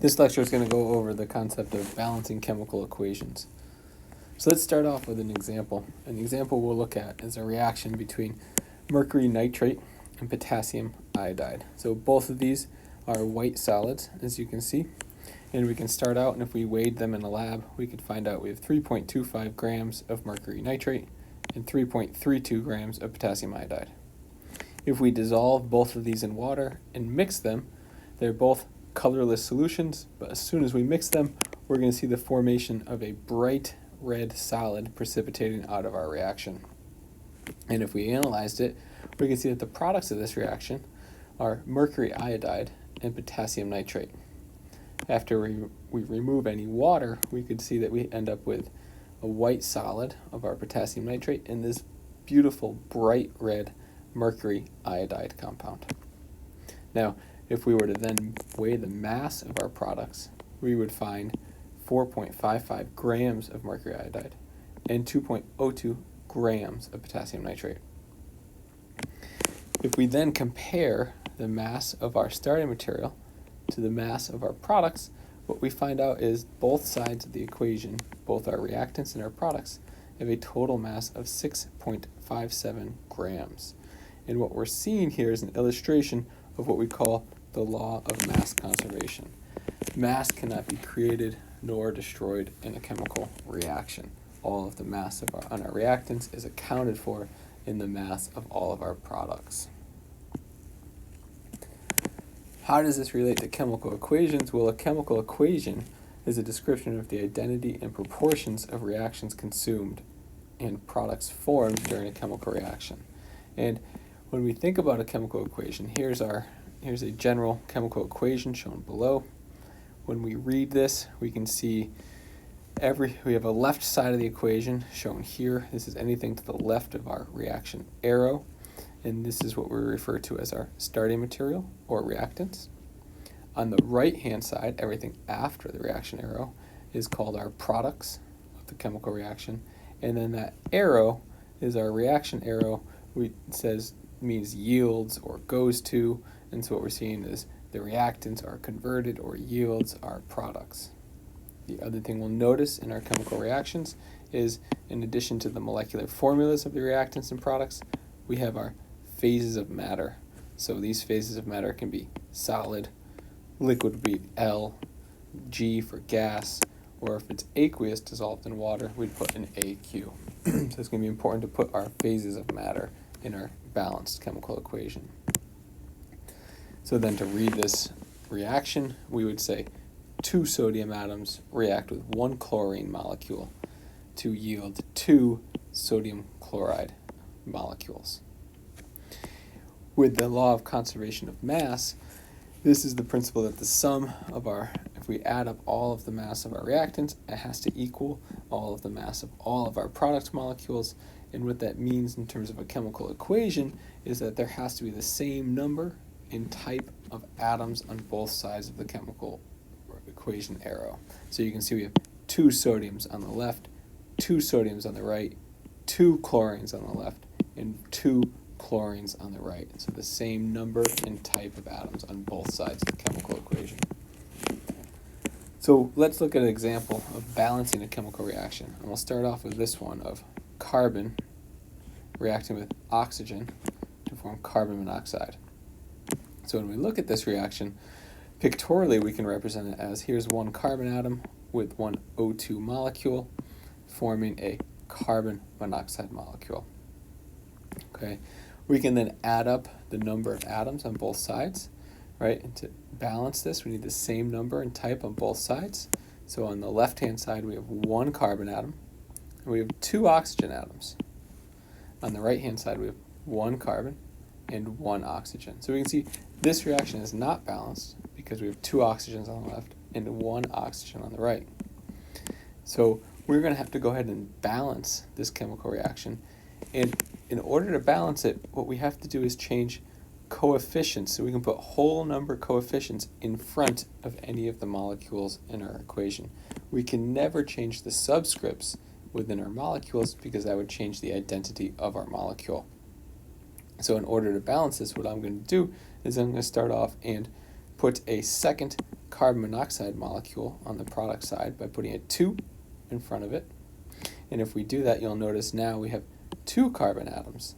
This lecture is going to go over the concept of balancing chemical equations. So let's start off with an example. And the example we'll look at is a reaction between mercury nitrate and potassium iodide. So both of these are white solids, as you can see. And we can start out, and if we weighed them in a lab, we could find out we have 3.25 grams of mercury nitrate and 3.32 grams of potassium iodide. If we dissolve both of these in water and mix them, they're both colorless solutions, but as soon as we mix them, we're going to see the formation of a bright red solid precipitating out of our reaction. And if we analyzed it, we can see that the products of this reaction are mercury iodide and potassium nitrate. After we remove any water, we could see that we end up with a white solid of our potassium nitrate and this beautiful bright red mercury iodide compound. Now, if we were to then weigh the mass of our products, we would find 4.55 grams of mercury iodide and 2.02 grams of potassium nitrate. If we then compare the mass of our starting material to the mass of our products, what we find out is both sides of the equation, both our reactants and our products, have a total mass of 6.57 grams. And what we're seeing here is an illustration of what we call the law of mass conservation. Mass cannot be created nor destroyed in a chemical reaction. All of the mass on our reactants is accounted for in the mass of all of our products. How does this relate to chemical equations? Well, a chemical equation is a description of the identity and proportions of reactions consumed and products formed during a chemical reaction. And when we think about a chemical equation, here's a general chemical equation shown below. When we read this, we can see we have a left side of the equation shown here. This is anything to the left of our reaction arrow, and this is what we refer to as our starting material or reactants. On the right-hand side, everything after the reaction arrow is called our products of the chemical reaction, and then that arrow is our reaction arrow, means yields or goes to, and so what we're seeing is the reactants are converted or yields are products. The other thing we'll notice in our chemical reactions is, in addition to the molecular formulas of the reactants and products, we have our phases of matter. So these phases of matter can be solid, liquid would be L, G for gas, or if it's aqueous dissolved in water, we'd put an AQ. So it's going to be important to put our phases of matter in our balanced chemical equation. So then to read this reaction, we would say 2 sodium atoms react with 1 chlorine molecule to yield 2 sodium chloride molecules. With the law of conservation of mass, this is the principle that the sum of if we add up all of the mass of our reactants, it has to equal all of the mass of all of our product molecules. And what that means in terms of a chemical equation is that there has to be the same number and type of atoms on both sides of the chemical equation arrow. So you can see we have 2 sodiums on the left, 2 sodiums on the right, 2 chlorines on the left, and 2 chlorines on the right. So the same number and type of atoms on both sides of the chemical equation. So let's look at an example of balancing a chemical reaction. And we'll start off with this one of carbon reacting with oxygen to form carbon monoxide. So when we look at this reaction, pictorially we can represent it as here's 1 carbon atom with 1 O2 molecule forming a carbon monoxide molecule. Okay, we can then add up the number of atoms on both sides, right? And to balance this, we need the same number and type on both sides. So on the left-hand side, we have 1 carbon atom, and we have 2 oxygen atoms. On the right-hand side, we have 1 carbon and 1 oxygen. So we can see this reaction is not balanced because we have 2 oxygens on the left and 1 oxygen on the right. So we're going to have to go ahead and balance this chemical reaction. And in order to balance it, what we have to do is change coefficients. So we can put whole number coefficients in front of any of the molecules in our equation. We can never change the subscripts within our molecules because that would change the identity of our molecule. So in order to balance this, what I'm going to do is I'm going to start off and put a second carbon monoxide molecule on the product side by putting a 2 in front of it. And if we do that, you'll notice now we have 2 carbon atoms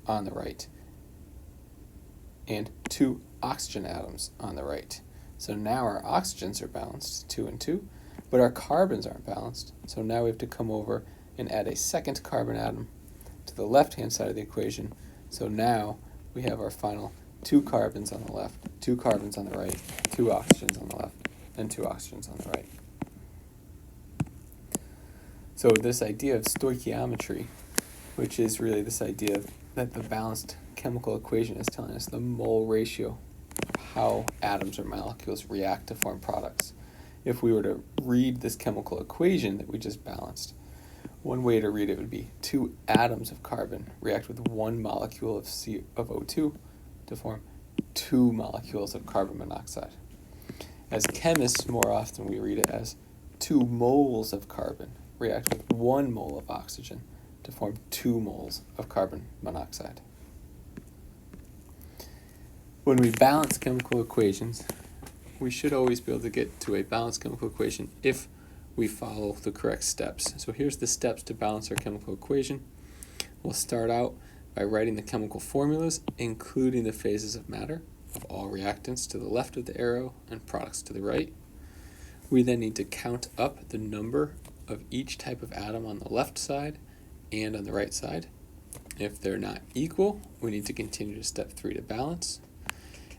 on the right and 2 oxygen atoms on the right. So now our oxygens are balanced, 2 and 2, but our carbons aren't balanced. So now we have to come over and add a second carbon atom to the left-hand side of the equation. So now we have our final 2 carbons on the left, 2 carbons on the right, 2 oxygens on the left, and 2 oxygens on the right. So this idea of stoichiometry, which is really this idea that the balanced chemical equation is telling us the mole ratio of how atoms or molecules react to form products. If we were to read this chemical equation that we just balanced, one way to read it would be 2 atoms of carbon react with 1 molecule of O2 to form 2 molecules of carbon monoxide. As chemists, more often we read it as 2 moles of carbon react with 1 mole of oxygen to form 2 moles of carbon monoxide. When we balance chemical equations, we should always be able to get to a balanced chemical equation if we follow the correct steps. So here's the steps to balance our chemical equation. We'll start out by writing the chemical formulas, including the phases of matter of all reactants to the left of the arrow and products to the right. We then need to count up the number of each type of atom on the left side and on the right side. If they're not equal, we need to continue to step 3 to balance.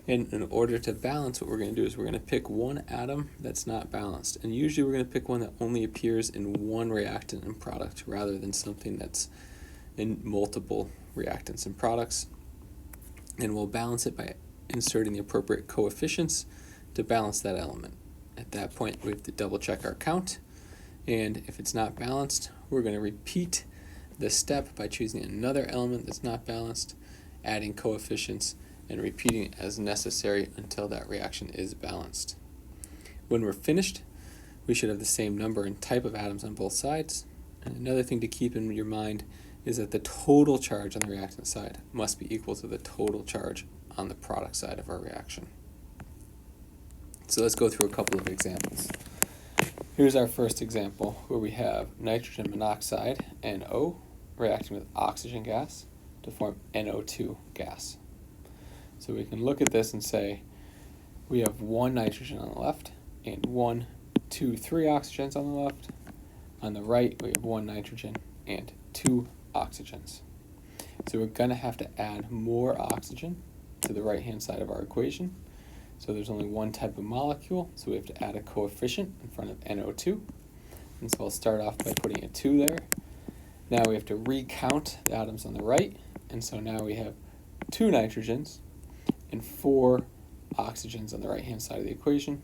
And in order to balance, what we're going to do is we're going to pick one atom that's not balanced. And usually we're going to pick one that only appears in one reactant and product rather than something that's in multiple reactants and products. And we'll balance it by inserting the appropriate coefficients to balance that element. At that point, we have to double check our count. And if it's not balanced, we're going to repeat the step by choosing another element that's not balanced, adding coefficients, and repeating it as necessary until that reaction is balanced. When we're finished, we should have the same number and type of atoms on both sides. And another thing to keep in your mind is that the total charge on the reactant side must be equal to the total charge on the product side of our reaction. So let's go through a couple of examples. Here's our first example where we have nitrogen monoxide, NO, reacting with oxygen gas to form NO2 gas. So we can look at this and say we have 1 nitrogen on the left and 1, 2, 3 oxygens on the left. On the right, we have 1 nitrogen and 2 oxygens. So we're going to have to add more oxygen to the right-hand side of our equation. So there's only one type of molecule, so we have to add a coefficient in front of NO2. And so I'll start off by putting a 2 there. Now we have to recount the atoms on the right, and so now we have 2 nitrogens and 4 oxygens on the right-hand side of the equation.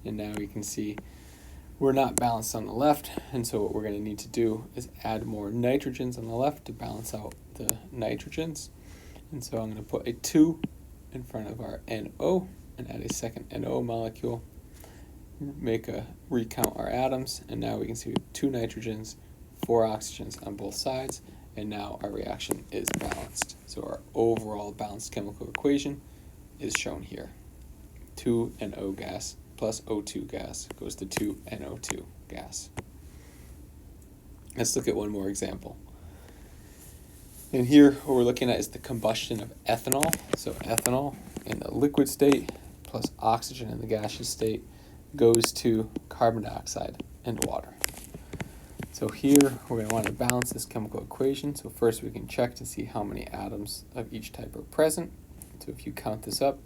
And now we can see we're not balanced on the left, and so what we're going to need to do is add more nitrogens on the left to balance out the nitrogens. And so I'm going to put a 2 in front of our NO and add a second NO molecule, recount our atoms, and now we can see we have 2 nitrogens, 4 oxygens on both sides, and now our reaction is balanced. So our overall balanced chemical equation is shown here. 2 NO gas plus O2 gas goes to 2 NO2 gas. Let's look at one more example. And here what we're looking at is the combustion of ethanol. So ethanol in the liquid state plus oxygen in the gaseous state goes to carbon dioxide and water. So here we're going to want to balance this chemical equation. So first we can check to see how many atoms of each type are present. So if you count this up,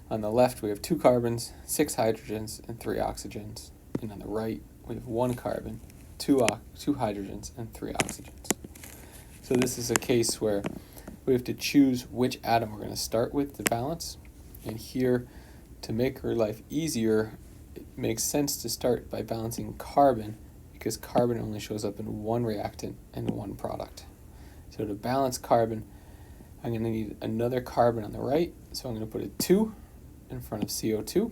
on the left we have 2 carbons, 6 hydrogens, and 3 oxygens. And on the right we have 1 carbon, 2 hydrogens, and 3 oxygens. So this is a case where we have to choose which atom we're going to start with to balance. And here, to make our life easier, it makes sense to start by balancing carbon, because carbon only shows up in one reactant and one product. So to balance carbon, I'm going to need another carbon on the right, so I'm going to put a 2 in front of CO2.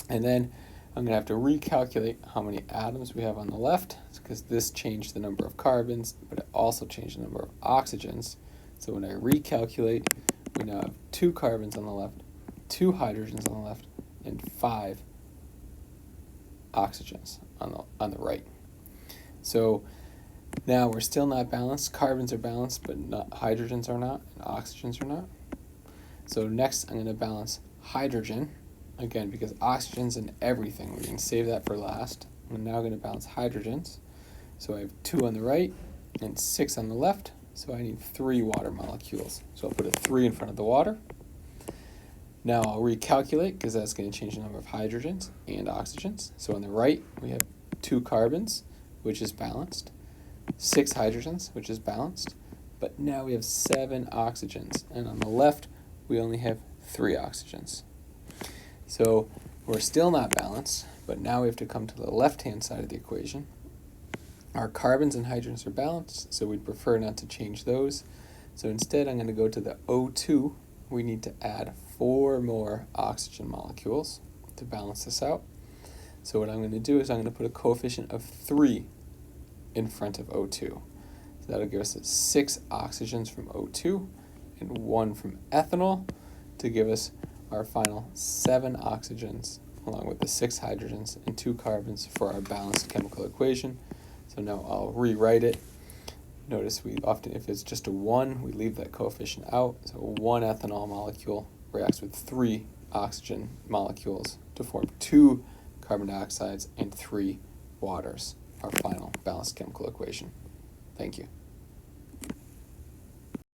And then I'm going to have to recalculate how many atoms we have on the left, because this changed the number of carbons, but it also changed the number of oxygens. So when I recalculate, we now have 2 carbons on the left, 2 hydrogens on the left, and 5 oxygens on the right. So now we're still not balanced. Carbons are balanced, but hydrogens are not, and oxygens are not. So next I'm going to balance hydrogen, again because oxygen's in everything. We can save that for last. I'm now going to balance hydrogens. So I have 2 on the right and 6 on the left, so I need 3 water molecules. So I'll put a 3 in front of the water. Now I'll recalculate because that's going to change the number of hydrogens and oxygens. So on the right we have 2 carbons, which is balanced, 6 hydrogens, which is balanced, but now we have 7 oxygens, and on the left we only have 3 oxygens. So we're still not balanced, but now we have to come to the left-hand side of the equation. Our carbons and hydrogens are balanced, so we'd prefer not to change those. So instead I'm going to go to the O2. We need to add 4 more oxygen molecules to balance this out. So what I'm going to do is I'm going to put a coefficient of 3 in front of O2. So that'll give us 6 oxygens from O2 and 1 from ethanol to give us our final 7 oxygens along with the 6 hydrogens and 2 carbons for our balanced chemical equation. So now I'll rewrite it. Notice we often, if it's just a 1, we leave that coefficient out. So 1 ethanol molecule reacts with 3 oxygen molecules to form 2 carbon dioxides and 3 waters, our final balanced chemical equation. Thank you.